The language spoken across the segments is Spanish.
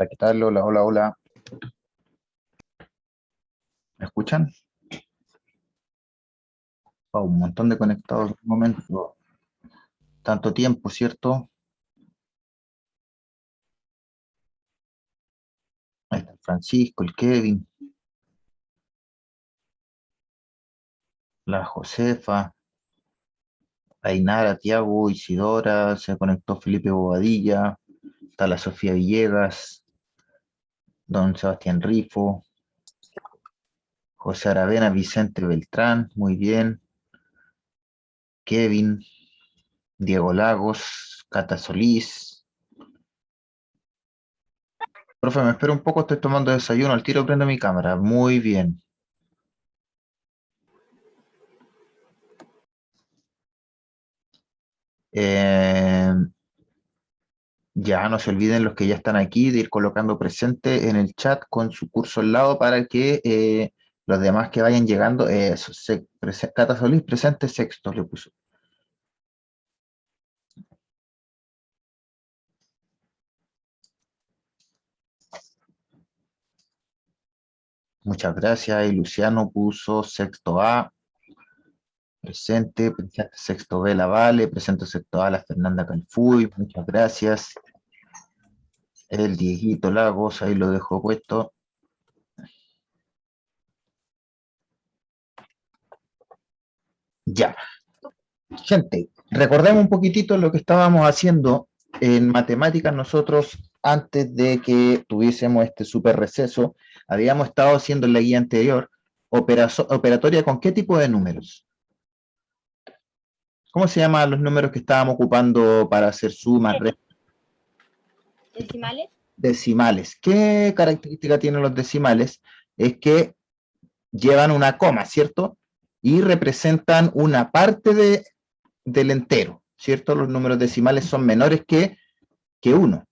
Hola, ¿qué tal? Hola, hola, hola. ¿Me escuchan? Wow, un montón de conectados en un momento. Tanto tiempo, ¿cierto? Ahí está el Francisco, el Kevin, la Josefa, Ainara, Tiago, Isidora, se conectó Felipe Bobadilla, está la Sofía Villegas, don Sebastián Rifo, José Aravena, Vicente Beltrán, muy bien, Kevin, Diego Lagos, Cata Solís. Profe, me espero un poco, estoy tomando desayuno, al tiro prendo mi cámara. Muy bien. Eh, ya no se olviden los que ya están aquí de ir colocando presente en el chat con su curso al lado para que los demás que vayan llegando, Cata Solís, presente sexto, le puso. Muchas gracias. Y Luciano puso sexto A, presente sexto B, la Vale, presente sexto A, la Fernanda Calfuy, muchas gracias. El Dieguito Lagos, ahí lo dejo puesto. Ya. Gente, recordemos un poquitito lo que estábamos haciendo en matemáticas nosotros antes de que tuviésemos este super receso. Habíamos estado haciendo en la guía anterior operatoria con qué tipo de números. ¿Cómo se llaman los números que estábamos ocupando para hacer sumas? ¿Decimales? Decimales. ¿Qué característica tienen los decimales? Es que llevan una coma, ¿cierto? Y representan una parte del entero, ¿cierto? Los números decimales son menores que 1.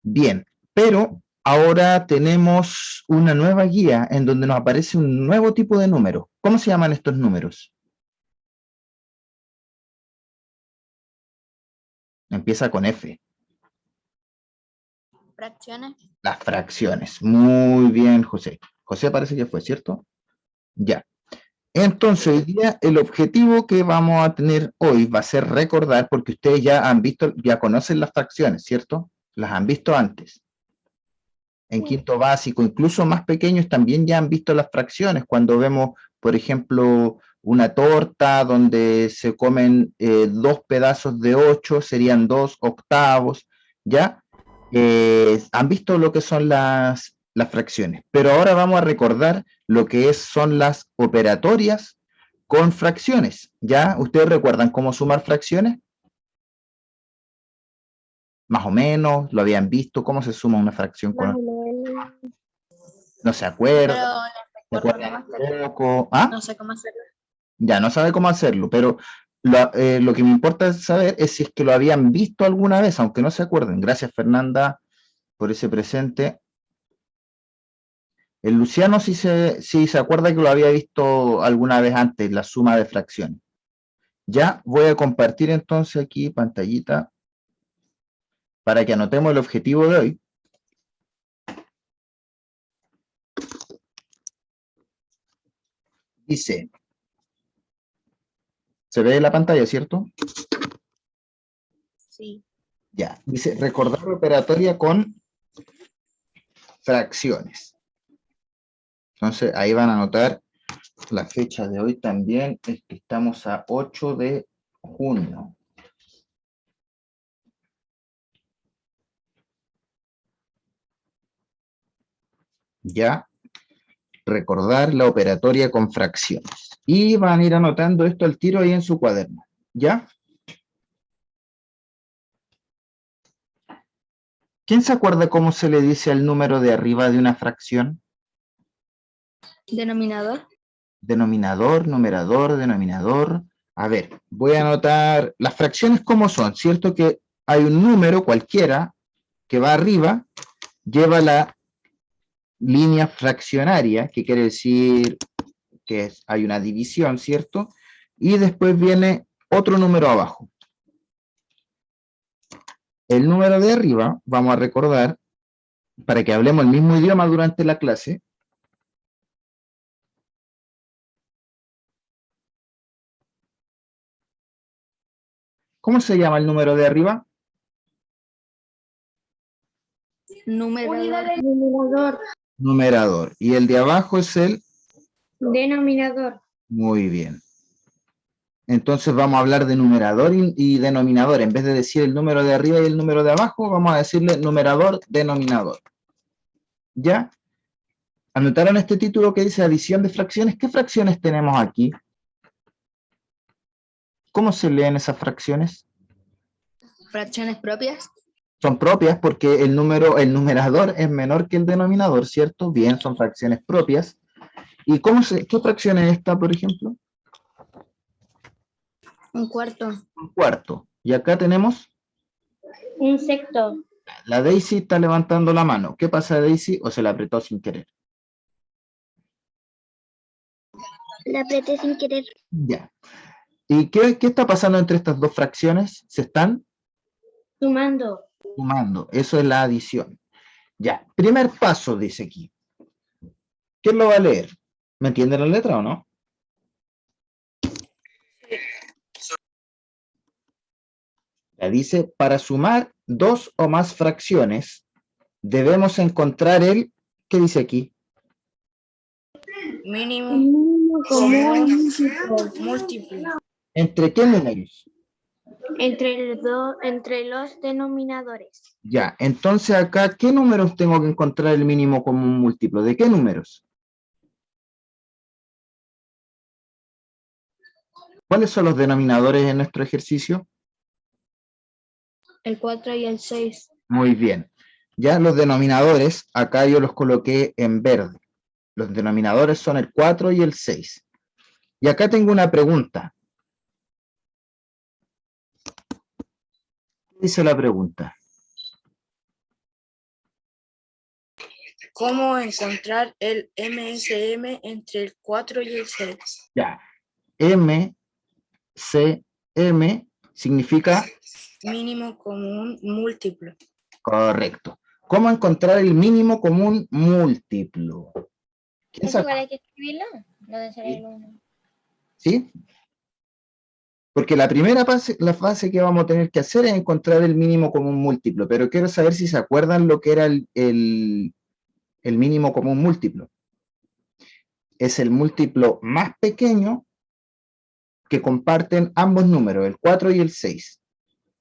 Bien, pero ahora tenemos una nueva guía en donde nos aparece un nuevo tipo de número. ¿Cómo se llaman estos números? Empieza con F. Fracciones. Las fracciones. Muy bien, José. José parece que fue, ¿cierto? Ya. Entonces, hoy día el objetivo que vamos a tener hoy va a ser recordar, porque ustedes ya han visto, ya conocen las fracciones, ¿cierto? Las han visto antes. En quinto básico, incluso más pequeños también ya han visto las fracciones. Cuando vemos, por ejemplo, una torta donde se comen 2 pedazos de 8, serían 2 octavos, ¿ya? Han visto lo que son las fracciones. Pero ahora vamos a recordar lo que son las operatorias con fracciones, ¿ya? ¿Ustedes recuerdan cómo sumar fracciones? Más o menos, lo habían visto, ¿cómo se suma una fracción con otra? No se acuerda, se acuerda poco. ¿Ah? No sé cómo hacerlo. Ya no sabe cómo hacerlo, pero lo que me importa saber es si es que lo habían visto alguna vez, aunque no se acuerden. Gracias, Fernanda, por ese presente. El Luciano sí se acuerda que lo había visto alguna vez antes, la suma de fracciones. Ya voy a compartir entonces aquí pantallita para que anotemos el objetivo de hoy. Dice, ¿se ve la pantalla, cierto? Sí. Ya, dice, recordar la operatoria con fracciones. Entonces, ahí van a anotar la fecha de hoy también, es que estamos a 8 de junio. Ya, recordar la operatoria con fracciones. Y van a ir anotando esto al tiro ahí en su cuaderno. ¿Ya? ¿Quién se acuerda cómo se le dice al número de arriba de una fracción? Denominador. Denominador, numerador, denominador. A ver, voy a anotar las fracciones como son, ¿cierto? Que hay un número cualquiera que va arriba, lleva la línea fraccionaria, que quiere decir que hay una división, ¿cierto? Y después viene otro número abajo. El número de arriba, vamos a recordar, para que hablemos el mismo idioma durante la clase. ¿Cómo se llama el número de arriba? Numerador. Numerador. Y el de abajo es el... Denominador. Muy bien. Entonces vamos a hablar de numerador y denominador. En vez de decir el número de arriba y el número de abajo, vamos a decirle numerador, denominador. ¿Ya? ¿Anotaron este título que dice adición de fracciones? ¿Qué fracciones tenemos aquí? ¿Cómo se leen esas fracciones? Fracciones propias. Son propias porque el numerador es menor que el denominador, ¿cierto? Bien, son fracciones propias. ¿Y qué fracción es esta, por ejemplo? Un cuarto. Un cuarto. Y acá tenemos... Un sexto. La Daisy está levantando la mano. ¿Qué pasa, Daisy? ¿O se la apretó sin querer? La apreté sin querer. Ya. ¿Y qué está pasando entre estas dos fracciones? ¿Se están Sumando. sumando? Eso es la adición. Ya. Primer paso, dice aquí. ¿Quién lo va a leer? ¿Me entiende la letra o no? La dice, para sumar dos o más fracciones, debemos encontrar el... ¿Qué dice aquí? Mínimo común múltiplo. ¿Entre qué números? Entre los denominadores. Ya, entonces acá, ¿qué números tengo que encontrar el mínimo común múltiplo? ¿De qué números? ¿Cuáles son los denominadores en nuestro ejercicio? El 4 y el 6. Muy bien. Ya los denominadores, acá yo los coloqué en verde. Los denominadores son el 4 y el 6. Y acá tengo una pregunta. ¿Qué dice la pregunta? ¿Cómo encontrar el MSM entre el 4 y el 6? Ya. M, C, M significa... Mínimo común múltiplo. Correcto. ¿Cómo encontrar el mínimo común múltiplo? ¿Eso igual hay que escribirlo? No de ser Sí. el 1. ¿Sí? Porque la primera fase que vamos a tener que hacer es encontrar el mínimo común múltiplo, pero quiero saber si se acuerdan lo que era el mínimo común múltiplo. Es el múltiplo más pequeño que comparten ambos números, el 4 y el 6.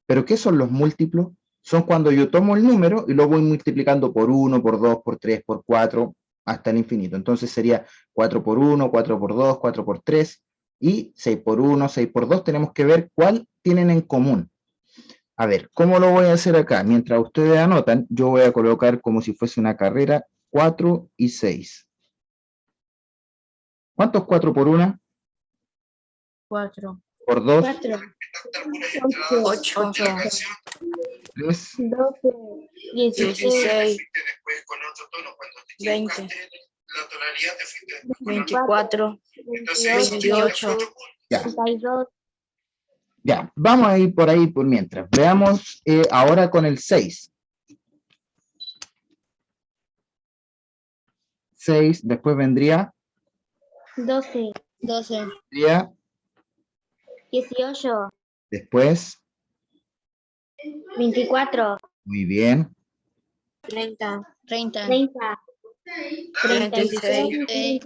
¿Pero qué son los múltiplos? Son cuando yo tomo el número y lo voy multiplicando por 1, por 2, por 3, por 4, hasta el infinito. Entonces sería 4 por 1, 4 por 2, 4 por 3 y 6 por 1, 6 por 2. Tenemos que ver cuál tienen en común. A ver, ¿cómo lo voy a hacer acá? Mientras ustedes anotan, yo voy a colocar como si fuese una carrera 4 y 6. ¿Cuánto es 4 por 1? 4. Por 2, 4. 8. 3, 12. 16. 16. 20. 24. 28. ya. 32. Ya, vamos a ir por ahí por mientras. Veamos ahora con el 6. 6, después vendría 12. 12. 18. después, 24. muy bien, 30. 30. 36.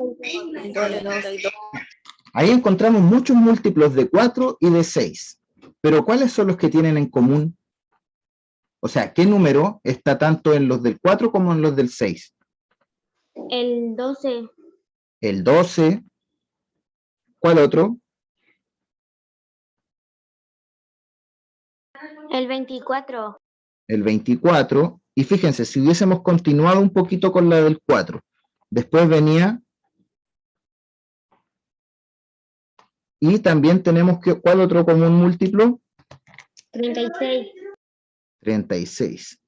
32. ahí encontramos muchos múltiplos de 4 y de 6. Pero ¿cuáles son los que tienen en común? O sea, ¿qué número está tanto en los del 4 como en los del 6? El 12. El 12. ¿Cuál otro? El 24. El 24. Y fíjense, si hubiésemos continuado un poquito con la del 4, después venía... Y también tenemos que, ¿cuál otro común múltiplo? 36. 36.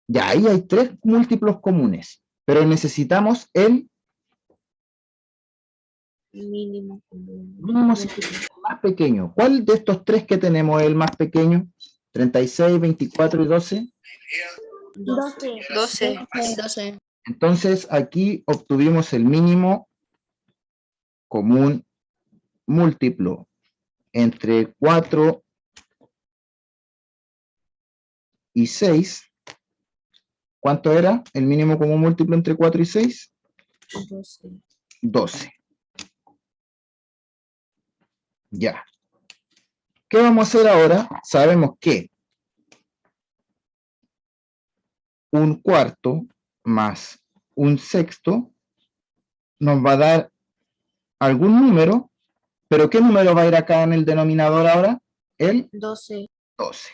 Ya, ahí hay 3 múltiplos comunes, pero necesitamos el Mínimo común más pequeño. ¿Cuál de estos 3 que tenemos es el más pequeño? 36, 24 y 12. 12. 12. 12. Entonces aquí obtuvimos el mínimo común múltiplo entre 4 y 6. ¿Cuánto era el mínimo común múltiplo entre 4 y 6? 12. 12. Ya. ¿Qué vamos a hacer ahora? Sabemos que un cuarto más un sexto nos va a dar algún número, pero ¿qué número va a ir acá en el denominador ahora? El 12. 12.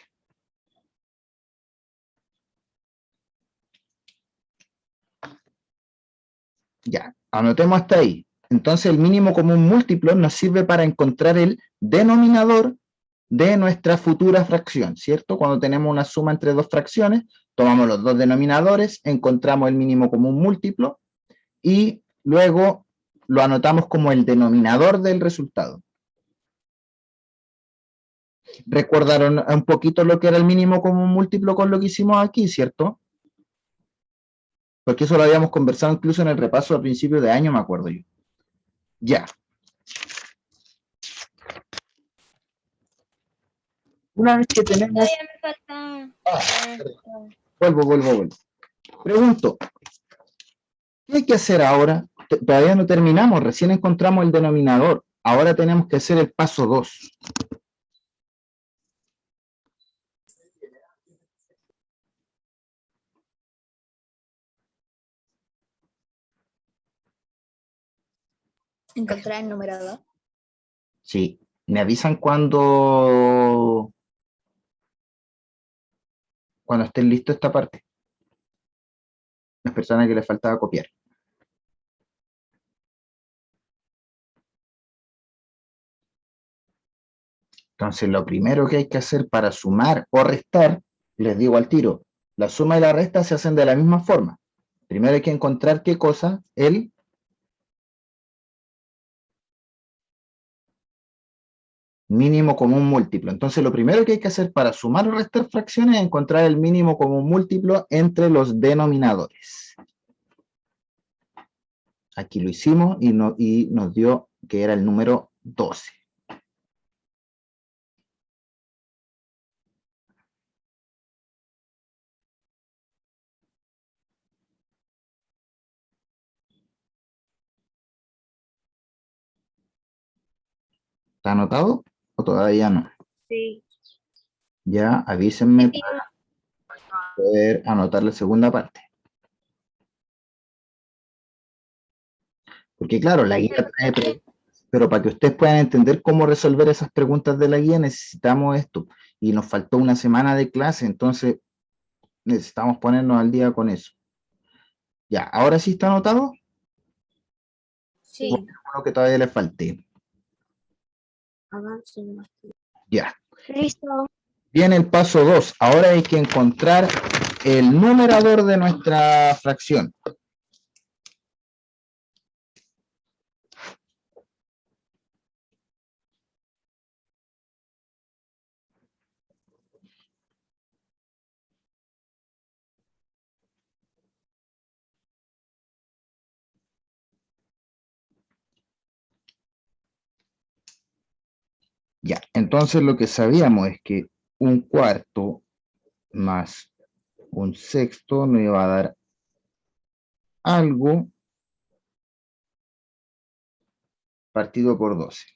Ya, anotemos hasta ahí. Entonces el mínimo común múltiplo nos sirve para encontrar el denominador de nuestra futura fracción, ¿cierto? Cuando tenemos una suma entre dos fracciones, tomamos los dos denominadores, encontramos el mínimo común múltiplo y luego lo anotamos como el denominador del resultado. ¿Recordaron un poquito lo que era el mínimo común múltiplo con lo que hicimos aquí, cierto? Porque eso lo habíamos conversado incluso en el repaso a principio de año, me acuerdo yo. Ya. Una vez que tenemos... Vuelvo. Pregunto, ¿qué hay que hacer ahora? Todavía no terminamos, recién encontramos el denominador. Ahora tenemos que hacer el paso 2. Encontrar el numerador. Sí, me avisan cuando estén listos esta parte. Las personas que les faltaba copiar. Entonces, lo primero que hay que hacer para sumar o restar, les digo al tiro, la suma y la resta se hacen de la misma forma. Primero hay que encontrar qué cosa, el mínimo común múltiplo. Entonces, lo primero que hay que hacer para sumar o restar fracciones es encontrar el mínimo común múltiplo entre los denominadores. Aquí lo hicimos y nos dio que era el número 12. ¿Está anotado o todavía no? Sí. Ya avísenme para poder anotar la segunda parte. Porque claro, la guía trae preguntas, pero para que ustedes puedan entender cómo resolver esas preguntas de la guía necesitamos esto. Y nos faltó una semana de clase, entonces necesitamos ponernos al día con eso. Ya, ¿ahora sí está anotado? Sí. Lo que todavía le falte. Avance más. Ya. Listo. Viene el paso 2. Ahora hay que encontrar el numerador de nuestra fracción. Ya, entonces lo que sabíamos es que un cuarto más un sexto nos iba a dar algo partido por 12.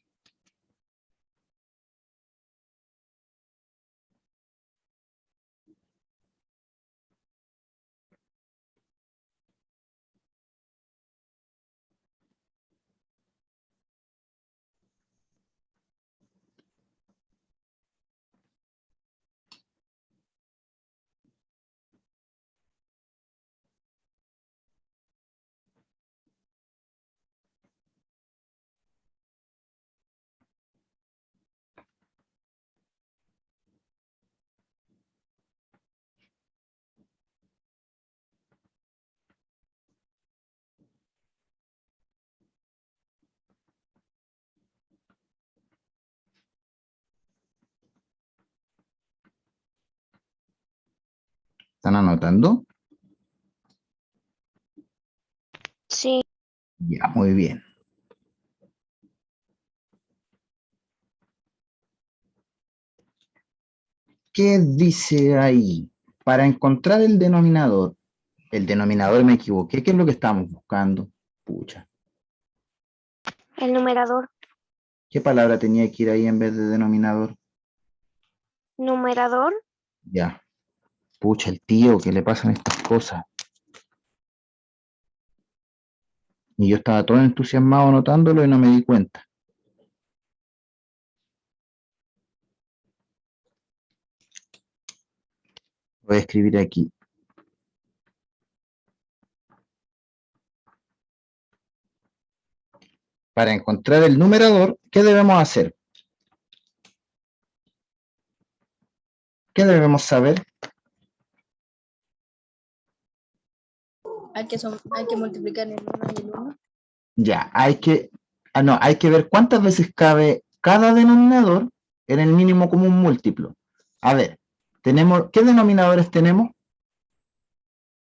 ¿Están anotando? Sí. Ya, muy bien. ¿Qué dice ahí? Para encontrar el denominador me equivoqué. ¿Qué es lo que estamos buscando? Pucha. El numerador. ¿Qué palabra tenía que ir ahí en vez de denominador? Numerador. Ya. Pucha, el tío, ¿qué le pasan estas cosas? Y yo estaba todo entusiasmado anotándolo y no me di cuenta. Voy a escribir aquí. Para encontrar el numerador, ¿qué debemos hacer? ¿Qué debemos saber? Hay que multiplicar el 1 y el 1. Ya, hay que ver cuántas veces cabe cada denominador en el mínimo común múltiplo. A ver, ¿qué denominadores tenemos?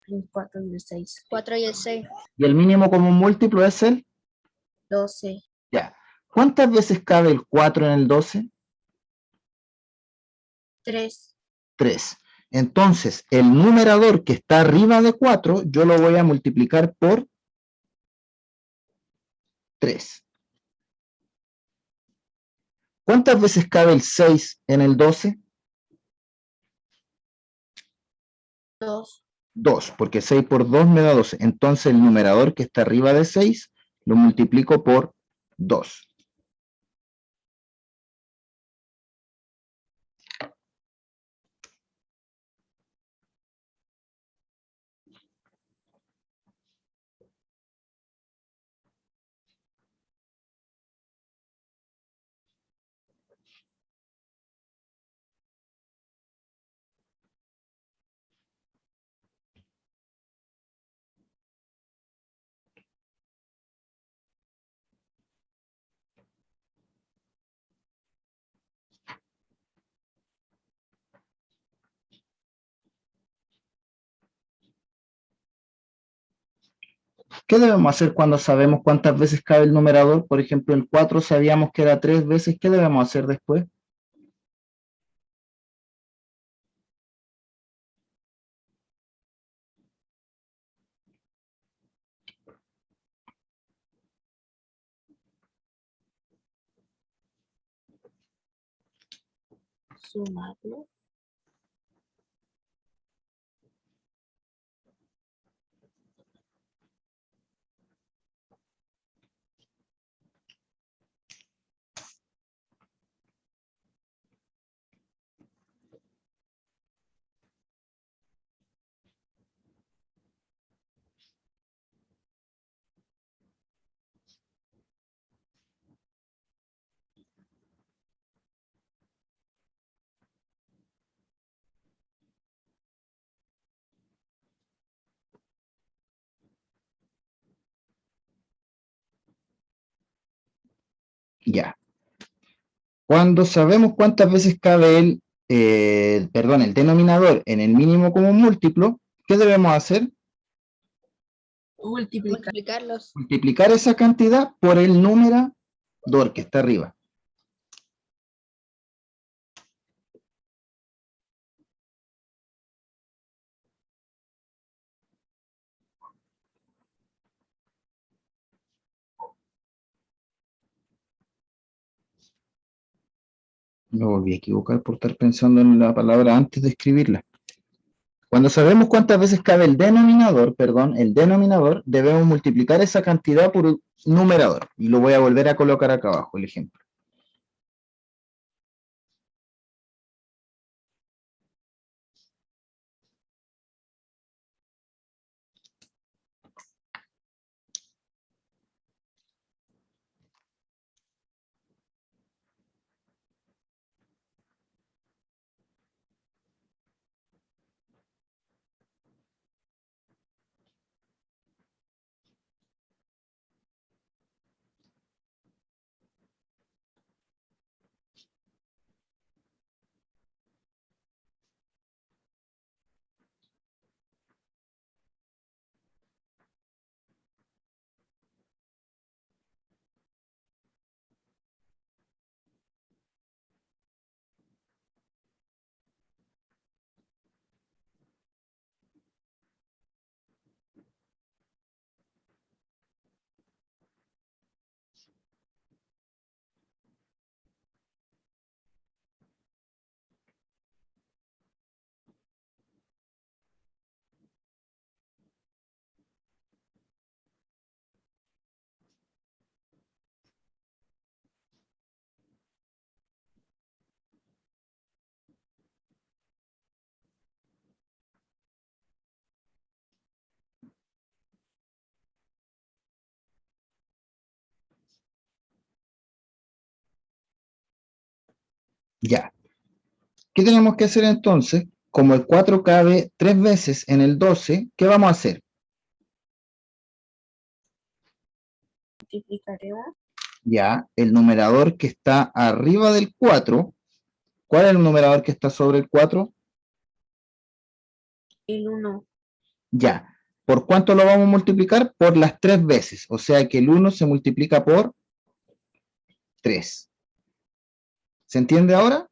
El 4 y el 6. 4 y el 6. Y el mínimo común múltiplo es el, 12. ya. ¿Cuántas veces cabe el 4 en el 12? 3. 3. Entonces, el numerador que está arriba de 4, yo lo voy a multiplicar por 3. ¿Cuántas veces cabe el 6 en el 12? 2. 2, porque 6 por 2 me da 12. Entonces, el numerador que está arriba de 6 lo multiplico por 2. ¿Qué debemos hacer cuando sabemos cuántas veces cabe el numerador? Por ejemplo, el 4 sabíamos que era 3 veces. ¿Qué debemos hacer después? Sumarlo. Ya. Cuando sabemos cuántas veces cabe el denominador en el mínimo común múltiplo, ¿qué debemos hacer? Multiplicarlos. Multiplicar esa cantidad por el numerador que está arriba. Me volví a equivocar por estar pensando en la palabra antes de escribirla. Cuando sabemos cuántas veces cabe el denominador, debemos multiplicar esa cantidad por un numerador. Y lo voy a volver a colocar acá abajo, el ejemplo. Ya. ¿Qué tenemos que hacer entonces? Como el 4 cabe 3 veces en el 12, ¿qué vamos a hacer? Multiplicaremos Ya, el numerador que está arriba del 4, ¿cuál es el numerador que está sobre el 4? el 1. Ya. ¿Por cuánto lo vamos a multiplicar? Por las 3 veces. O sea que el 1 se multiplica por 3. ¿Se entiende ahora?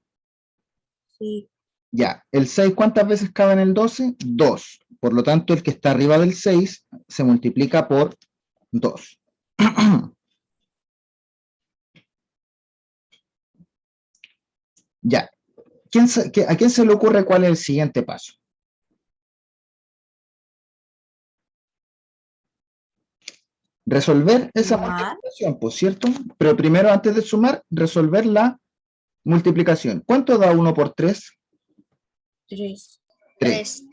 Sí. Ya. ¿El 6 cuántas veces cabe en el 12? 2. Por lo tanto, el que está arriba del 6 se multiplica por 2. Ya. ¿A quién se le ocurre cuál es el siguiente paso? Resolver esa Sumar. multiplicación, por cierto, pero primero antes de sumar, resolver la multiplicación. ¿Cuánto da 1 por 3? 3. 3.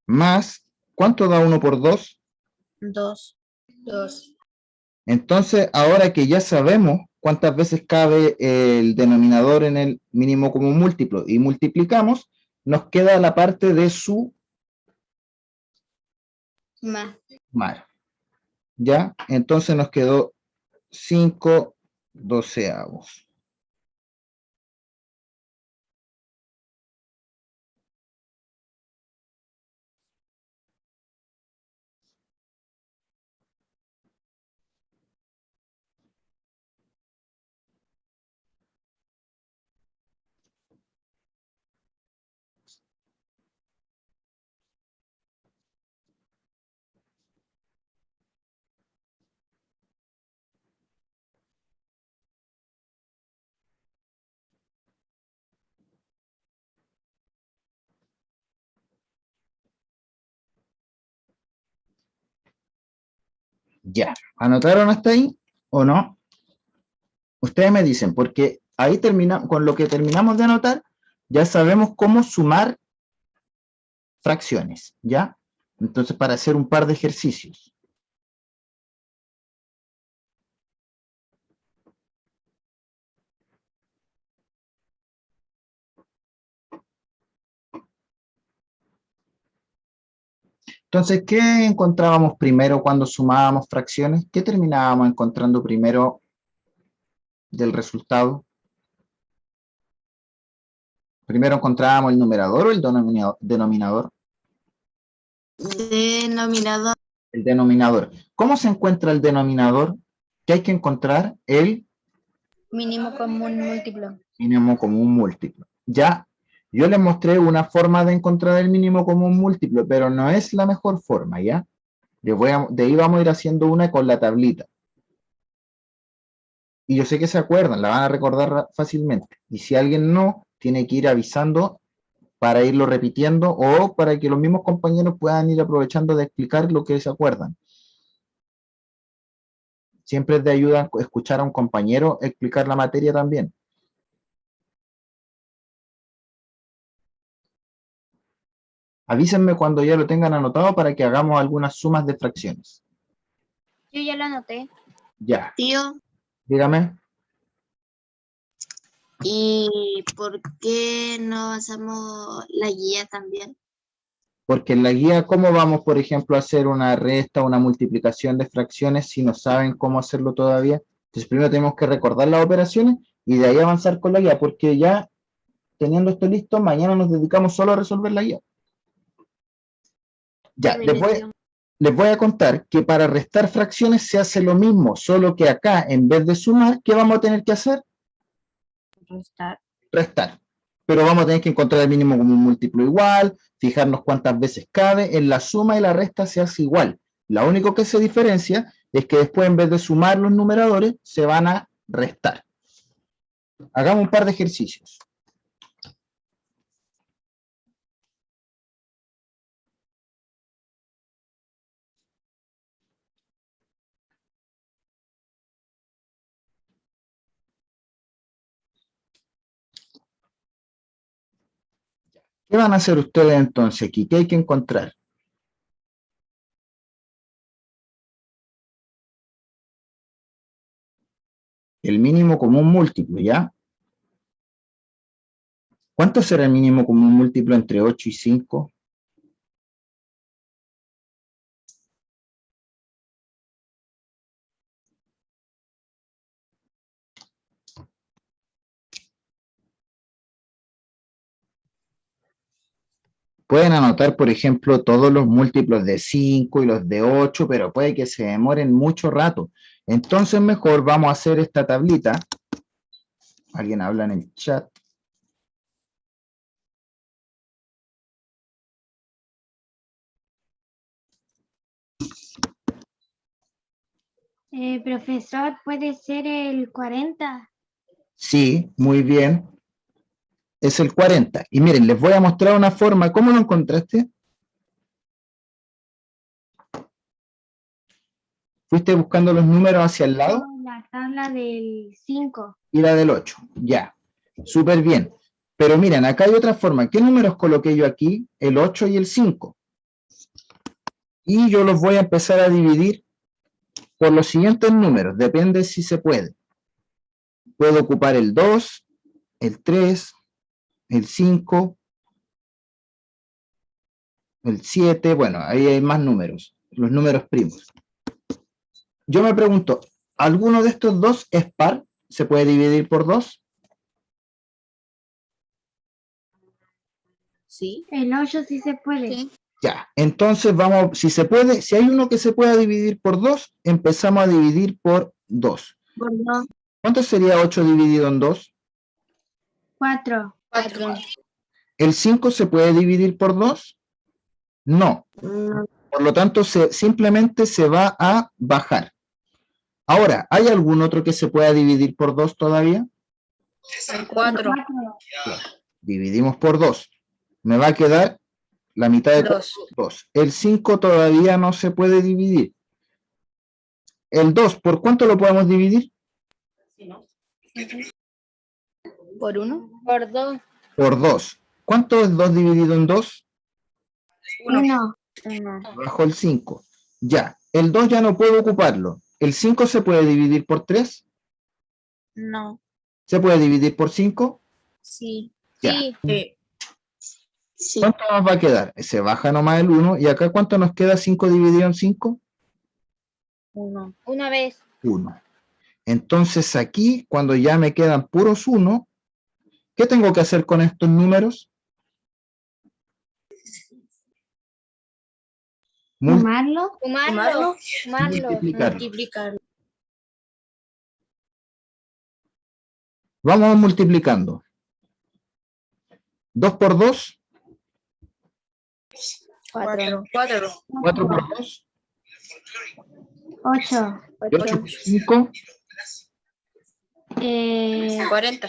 Más, ¿cuánto da 1 por 2? 2. 2. Entonces, ahora que ya sabemos cuántas veces cabe el denominador en el mínimo común múltiplo y multiplicamos, nos queda la parte de Más. sumar. ¿Ya? Entonces nos quedó 5 doceavos. Ya. ¿Anotaron hasta ahí o no? Ustedes me dicen, porque ahí con lo que terminamos de anotar, ya sabemos cómo sumar fracciones, ¿ya? Entonces, para hacer un par de ejercicios. Entonces, ¿qué encontrábamos primero cuando sumábamos fracciones? ¿Qué terminábamos encontrando primero del resultado? ¿Primero encontrábamos el numerador o el denominador? Denominador. El denominador. ¿Cómo se encuentra el denominador? ¿Qué hay que encontrar? El Mínimo común múltiplo. mínimo común múltiplo. Ya, yo les mostré una forma de encontrar el mínimo común múltiplo, pero no es la mejor forma, ¿ya? De ahí vamos a ir haciendo una con la tablita. Y yo sé que se acuerdan, la van a recordar fácilmente. Y si alguien no, tiene que ir avisando para irlo repitiendo o para que los mismos compañeros puedan ir aprovechando de explicar lo que se acuerdan. Siempre es de ayuda escuchar a un compañero explicar la materia también. Avísenme cuando ya lo tengan anotado para que hagamos algunas sumas de fracciones. Yo ya lo anoté. Ya, Tío, dígame. ¿y por qué no avanzamos la guía también? Porque en la guía, ¿cómo vamos, por ejemplo, a hacer una resta, una multiplicación de fracciones si no saben cómo hacerlo todavía? Entonces, primero tenemos que recordar las operaciones y de ahí avanzar con la guía, porque ya teniendo esto listo, mañana nos dedicamos solo a resolver la guía. Ya, les voy a contar que para restar fracciones se hace lo mismo, solo que acá, en vez de sumar, ¿qué vamos a tener que hacer? Restar. Restar. Pero vamos a tener que encontrar el mínimo común múltiplo igual, fijarnos cuántas veces cabe, en la suma y la resta se hace igual. Lo único que se diferencia es que después en vez de sumar los numeradores, se van a restar. Hagamos un par de ejercicios. ¿Qué van a hacer ustedes entonces aquí? ¿Qué hay que encontrar? El mínimo común múltiplo, ¿ya? ¿Cuánto será el mínimo común múltiplo entre 8 y 5? Pueden anotar, por ejemplo, todos los múltiplos de 5 y los de 8, pero puede que se demoren mucho rato. Entonces, mejor vamos a hacer esta tablita. Alguien habla en el chat. Profesor, ¿puede ser el 40? Sí, muy bien. Es el 40. Y miren, les voy a mostrar una forma. ¿Cómo lo encontraste? ¿Fuiste buscando los números hacia el lado? La tabla del 5. Y la del 8. Ya. Súper bien. Pero miren, acá hay otra forma. ¿Qué números coloqué yo aquí? El 8 y el 5. Y yo los voy a empezar a dividir por los siguientes números. Depende si se puede. Puedo ocupar el 2, el 3, el 5, el 7. Bueno, ahí hay más números. Los números primos. Yo me pregunto, ¿alguno de estos dos es par? ¿Se puede dividir por 2? Sí. El 8 sí se puede. Sí. Ya, entonces vamos, si se puede, si hay uno que se pueda dividir por 2, empezamos a dividir por 2. Por dos, ¿Cuánto sería 8 dividido en 2? 4. 4. ¿El 5 se puede dividir por 2? No. no, Por lo tanto, simplemente se va a bajar. Ahora, ¿hay algún otro que se pueda dividir por 2 todavía? 4. Dividimos por 2. Me va a quedar la mitad de 2. 2. El 5 todavía no se puede dividir. El 2, ¿por cuánto lo podemos dividir? ¿Por 1? Por 2. Por 2. ¿Cuánto es 2 dividido en 2? 1. Bajo el 5. Ya, el 2 ya no puedo ocuparlo. ¿El 5 se puede dividir por 3? No. ¿Se puede dividir por 5? Sí. Ya. Sí. sí, ¿Cuánto nos va a quedar? Se baja nomás el 1. ¿Y acá cuánto nos queda 5 dividido en 5? 1. Una vez. 1. Entonces aquí, cuando ya me quedan puros 1, ¿qué tengo que hacer con estos números? ¿Sumarlo? Sumarlo. Multiplicarlo. Multiplicarlo. Vamos multiplicando. 2 por 2, 4. 4 por 2, 8. 8 por 5, 40.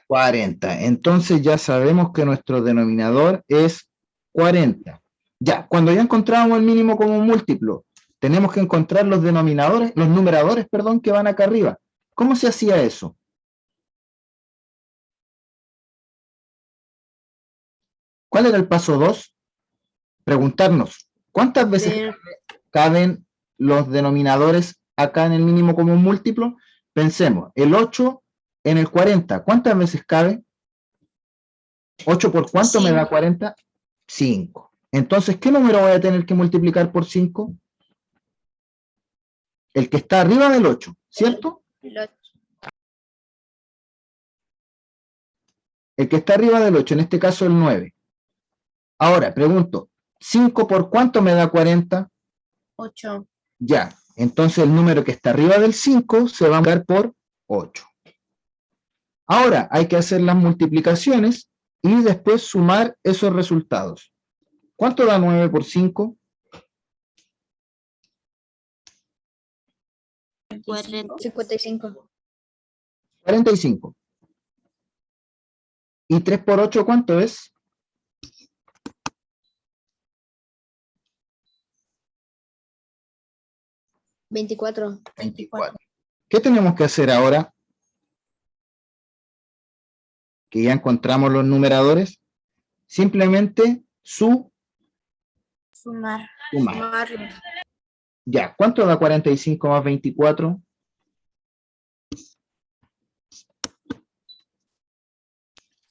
40. Entonces ya sabemos que nuestro denominador es 40. Ya, cuando ya encontramos el mínimo común múltiplo, tenemos que encontrar los denominadores, los numeradores, perdón, que van acá arriba. ¿Cómo se hacía eso? ¿Cuál era el paso 2? Preguntarnos, ¿cuántas veces caben los denominadores acá en el mínimo común múltiplo? Pensemos, el 8 en el 40, ¿cuántas veces cabe? 8 por cuánto me da 40? 5. Entonces, ¿qué número voy a tener que multiplicar por 5? El que está arriba del 8, ¿cierto? El que está arriba del 8, en este caso el 9. Ahora, pregunto, ¿5 por cuánto me da 40? 8. Ya, entonces el número que está arriba del 5 se va a dar por 8. Ahora hay que hacer las multiplicaciones y después sumar esos resultados. ¿Cuánto da 9 por 5? 55. 45. ¿Y 3 por 8 cuánto es? 24. 24. ¿Qué tenemos que hacer ahora? Que ya encontramos los numeradores. Simplemente Sumar. sumar. Ya, ¿cuánto da 45 más 24?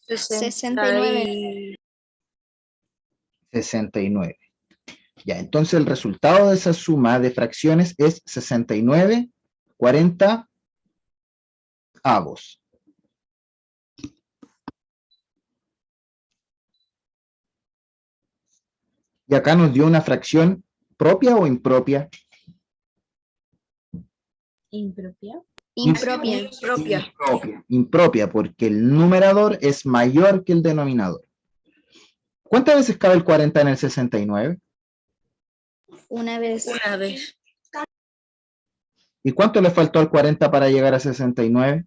69. 69. Ya, entonces el resultado de esa suma de fracciones es 69, 40 avos. Y acá nos dio una fracción propia o impropia. Impropia. Impropia. Impropia, porque el numerador es mayor que el denominador. ¿Cuántas veces cabe el 40 en el 69? Una vez. Una vez. ¿Y cuánto le faltó al 40 para llegar a 69?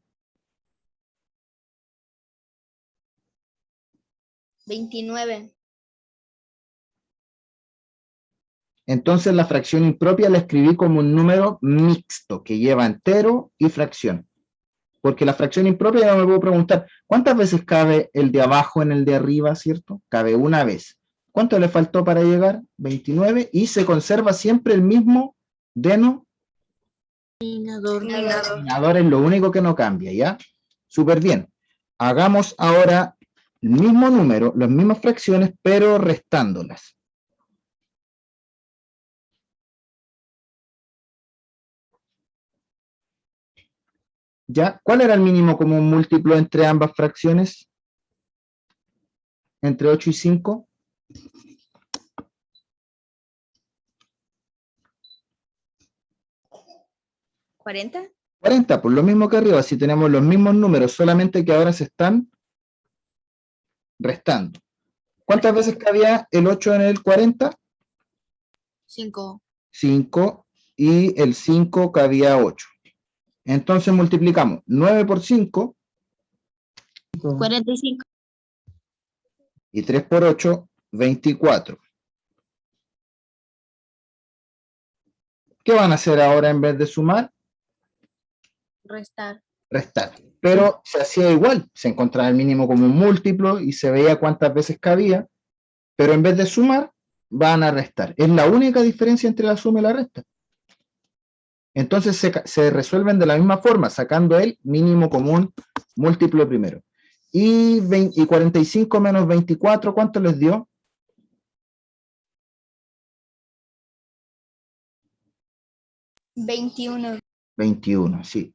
29. Entonces la fracción impropia la escribí como un número mixto que lleva entero y fracción. Porque la fracción impropia ya me puedo preguntar, ¿cuántas veces cabe el de abajo en el de arriba, cierto? Cabe una vez. ¿Cuánto le faltó para llegar? 29. Y se conserva siempre el mismo denominador. Denominador es lo único que no cambia, ¿ya? Súper bien. Hagamos ahora el mismo número, las mismas fracciones, pero restándolas. ¿Ya? ¿Cuál era el mínimo común múltiplo entre ambas fracciones? Entre 8 y 5. ¿40? 40, por lo mismo que arriba, si tenemos los mismos números, solamente que ahora se están restando. ¿Cuántas veces cabía el 8 en el 40? 5. 5, y el 5 cabía 8. Entonces multiplicamos 9 por 5. 45. Y 3 por 8, 24. ¿Qué van a hacer ahora en vez de sumar? Restar. Restar. Pero se hacía igual, se encontraba el mínimo como un múltiplo y se veía cuántas veces cabía, pero en vez de sumar, van a restar. Es la única diferencia entre la suma y la resta. Entonces se resuelven de la misma forma, sacando el mínimo común múltiplo primero. Y 45 menos 24, ¿cuánto les dio? 21. 21, sí.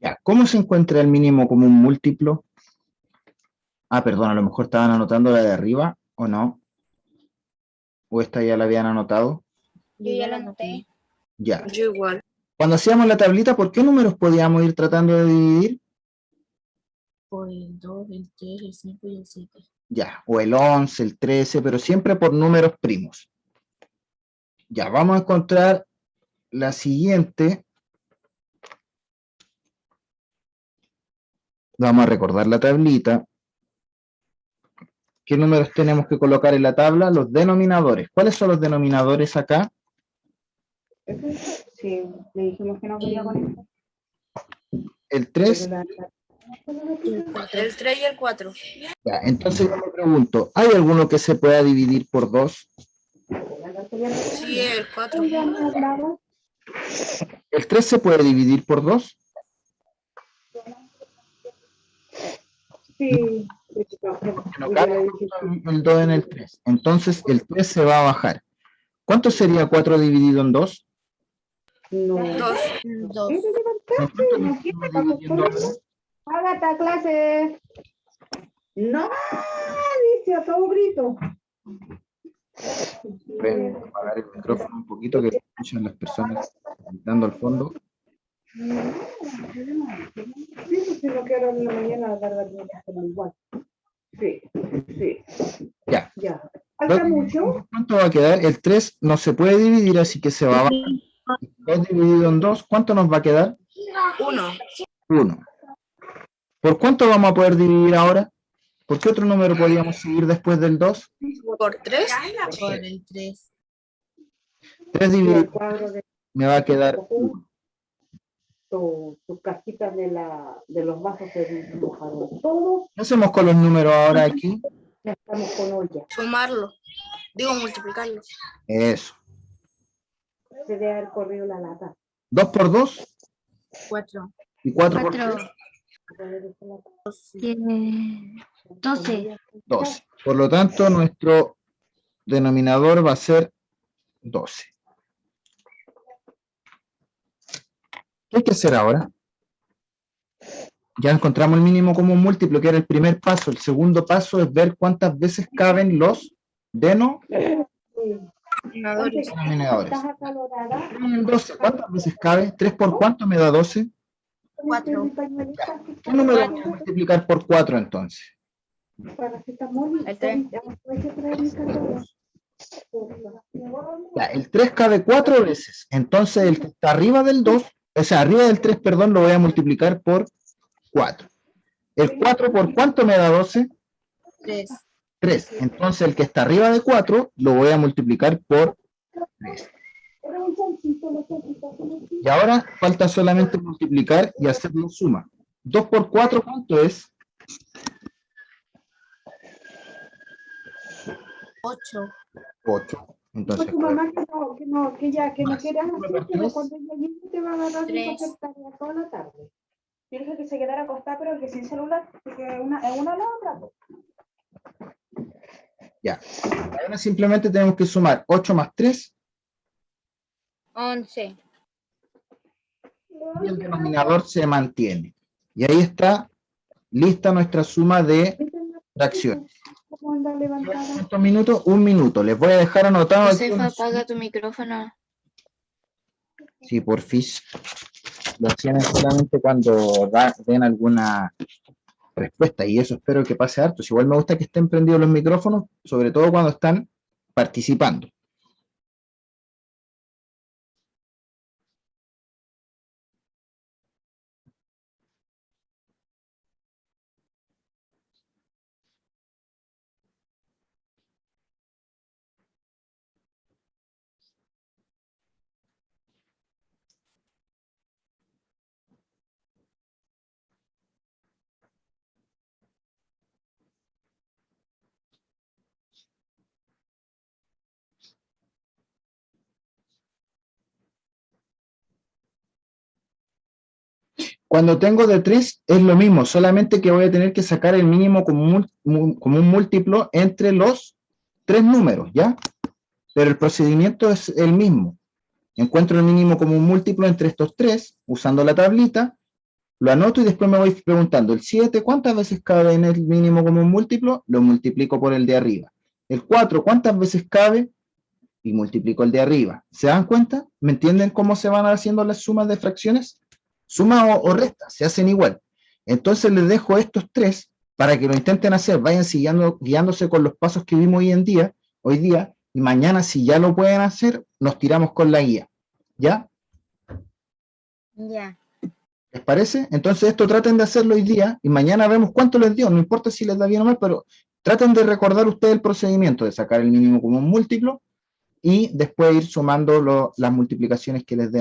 Ya, ¿cómo se encuentra el mínimo común múltiplo? Ah, perdón, a lo mejor estaban anotando la de arriba, ¿o no? ¿O esta ya la habían anotado? Yo ya la anoté. Ya. Yo igual. Cuando hacíamos la tablita, ¿por qué números podíamos ir tratando de dividir? Por el 2, el 3, el 5 y el 7. Ya, o el 11, el 13, pero siempre por números primos. Ya, vamos a encontrar la siguiente. Vamos a recordar la tablita. ¿Qué números tenemos que colocar en la tabla? Los denominadores. ¿Cuáles son los denominadores acá? Sí, le dijimos que no quería con esto. El 3. El 3 y el 4. Ya, entonces yo me pregunto, ¿hay alguno que se pueda dividir por 2? Sí, el 4. ¿El 3 se puede dividir por 2? Sí. No cabe el 2 en el 3. Entonces el 3 se va a bajar. ¿Cuánto sería 4 dividido en 2? No. 2. Haga esta clase. No, dice a todo grito. Voy a apagar el micrófono un poquito que escuchan las personas gritando al fondo. Sí, si no quiero en la mañana dar igual. Sí, sí. Ya. Ya. ¿Falta mucho? ¿Cuánto va a quedar? El 3 no se puede dividir, así que se va a bajar. 2 dividido en 2, ¿cuánto nos va a quedar? 1. 1. ¿Por cuánto vamos a poder dividir ahora? ¿Por qué otro número podríamos seguir después del 2? Por 3. Por el 3. 3 Y dividido el cuadro de me va a quedar 1. tus cajitas de los vasos se mojaron todos. ¿Qué hacemos con los números ahora aquí? Ya estamos con olla. Sumarlo. Digo, multiplicarlo. Eso. Se debe haber corrido la lata. 2 por 2 4. y 4 por 4. 3, Tiene 12. 12. Por lo tanto, nuestro denominador va a ser 12. ¿Qué hay que hacer ahora? Ya encontramos el mínimo común múltiplo, que era el primer paso. El segundo paso es ver cuántas veces caben los denominadores. ¿Estás acalorada? 12, ¿cuántas veces cabe? 3 por cuánto me da 12. 4. ¿Qué número voy a multiplicar por 4 entonces? El 3. Ya, el 3 cabe 4 veces. Entonces el que está arriba del 2, o sea, arriba del 3, perdón, lo voy a multiplicar por 4. ¿El 4 por cuánto me da 12? 3. 3. Entonces el que está arriba de 4 lo voy a multiplicar por 3. Y ahora falta solamente multiplicar y hacer la suma. 2 por 4, ¿cuánto es? 8. 8. Entonces, Tu mamá que no Más. quiere hacer, ¿Uno por pero tres? cuando ella llegue te va a dar Tres. hacer tarea toda la tarde. Quiero que se quedara acostada, pero que sin celular, porque una a la otra. ya. Ahora simplemente tenemos que sumar 8 más 3 11. y el denominador se mantiene. Y ahí está lista nuestra suma de fracciones. ¿Cómo anda levantada? ¿Cuántos minutos? 1 minuto. Les voy a dejar anotado aquí. Josefa, apaga tu micrófono. Sí, porfis. Lo hacían solamente cuando den alguna respuesta, y eso espero que pase harto. Igual me gusta que estén prendidos los micrófonos, sobre todo cuando están participando. Cuando tengo de 3 es lo mismo, solamente que voy a tener que sacar el mínimo común múltiplo entre los 3 números, ¿ya? Pero el procedimiento es el mismo. Encuentro el mínimo común múltiplo entre estos 3, usando la tablita, lo anoto y después me voy preguntando, el 7, ¿cuántas veces cabe en el mínimo común múltiplo? Lo multiplico por el de arriba. El 4, ¿cuántas veces cabe? Y multiplico el de arriba. ¿Se dan cuenta? ¿Me entienden cómo se van haciendo las sumas de fracciones? Suma o resta, se hacen igual. Entonces les dejo estos 3 para que lo intenten hacer, vayan guiándose con los pasos que vimos hoy día, y mañana si ya lo pueden hacer, nos tiramos con la guía. ¿Ya? Ya. ¿Les parece? Entonces esto traten de hacerlo hoy día, y mañana vemos cuánto les dio, no importa si les da bien o mal, pero traten de recordar ustedes el procedimiento de sacar el mínimo común múltiplo, y después ir sumando las multiplicaciones que les den.